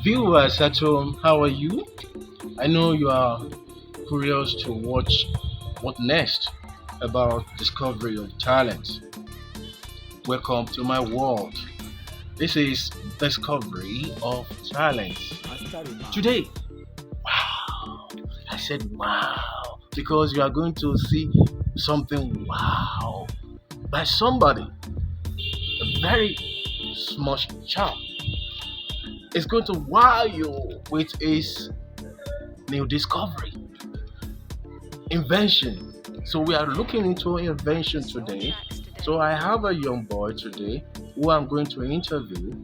Viewers at home, how are you? I know you are curious to watch what next about discovery of talent. Welcome to my world. This is discovery of talent. Today, wow, I said wow because you are going to see something wow by somebody, a very smart chap. It's going to wow you with his new discovery, invention. So we are looking into invention today. So I have a young boy today who I'm going to interview,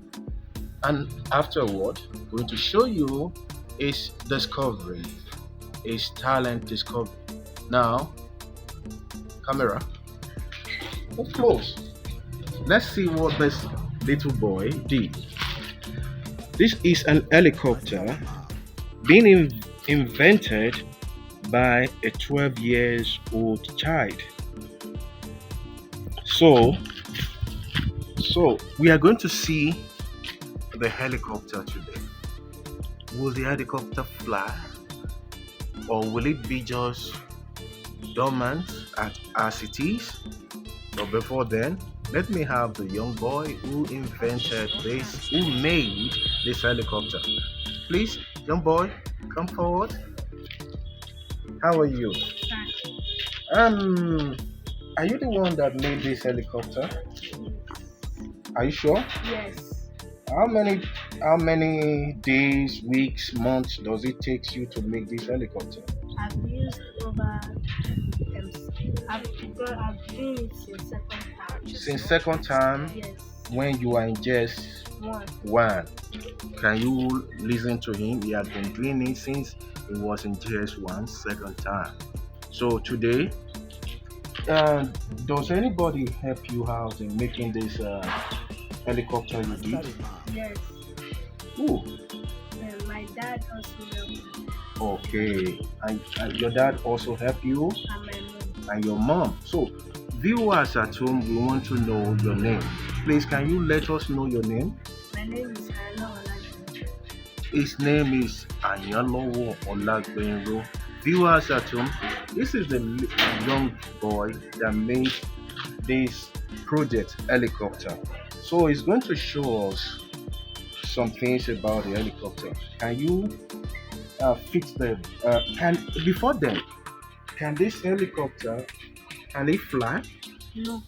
and afterward, I'm going to show you his discovery, his talent discovery. Now, camera, move close. Let's see what this little boy did. This is an helicopter being invented by a 12 years old child. So, so we are going to see the helicopter today. Will the helicopter fly, or will it be just dormant as it is? But before then, let me have the young boy who invented this, who made this helicopter. Please, young boy, come forward. How are you? Um, are you the one that made this helicopter? Are you sure? Yes, How many how many days, weeks, months does it take you to make this helicopter? I've used over. I've doing it since second time. Since second time Yes, when you are in just one. one. Can you listen to him? He has been doing it since he was in JS1 second time. So today, uh, does anybody help you out in making this helicopter you did? Yes, Ooh, and my dad also helped me, okay. And your dad also help you and my mom. and your mom. So viewers at home, we want to know your name. Please, can you let us know your name? My name is Hannah Olajuwon. His name is Anyalowo Olagbenro. Viewers at home, this is the young boy that made this project helicopter. So he's going to show us some things about the helicopter. Can you fix them? Can before then, can this helicopter can it fly? No,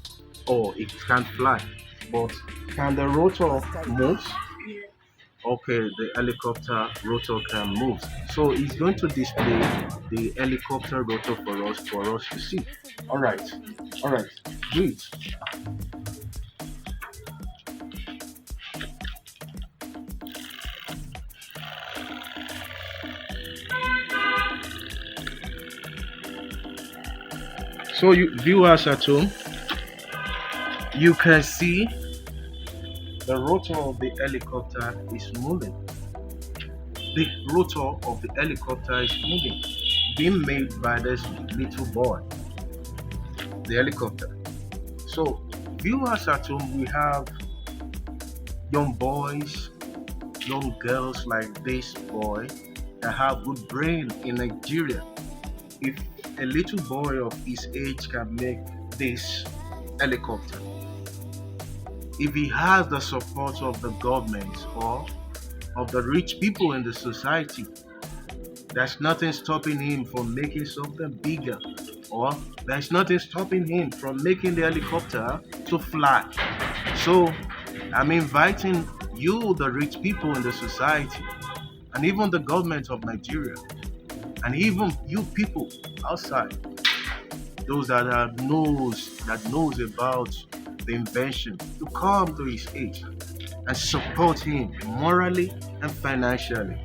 Or it can't fly, but can the rotor move? yes, Okay, the helicopter rotor can move. So it's going to display the helicopter rotor for us to see. All right, all right, great. So you viewers at home, you can see the rotor of the helicopter is moving. The rotor of the helicopter is moving, being made by this little boy, the helicopter. So viewers at home, we have young boys, young girls like this boy that have good brain in Nigeria. If a little boy of his age can make this helicopter, if he has the support of the government or of the rich people in the society, there's nothing stopping him from making something bigger, or there's nothing stopping him from making the helicopter to fly. So I'm inviting you, the rich people in the society, and even the government of Nigeria, and even you people outside, those that knows about the invention, to come to his aid and support him morally and financially.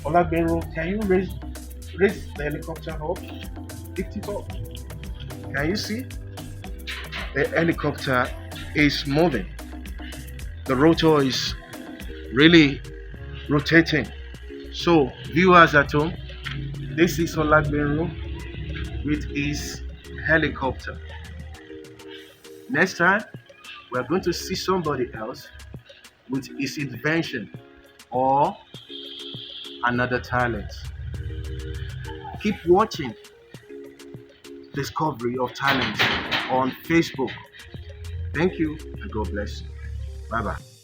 Olabero, can you raise the helicopter up? Lift it up. Can you see? The helicopter is moving. The rotor is really rotating. So, viewers at home, this is Olabero with his helicopter. Next time, we're going to see somebody else with his invention. or another talent. Keep watching Discovery of Talent on Facebook. Thank you and God bless you. Bye bye.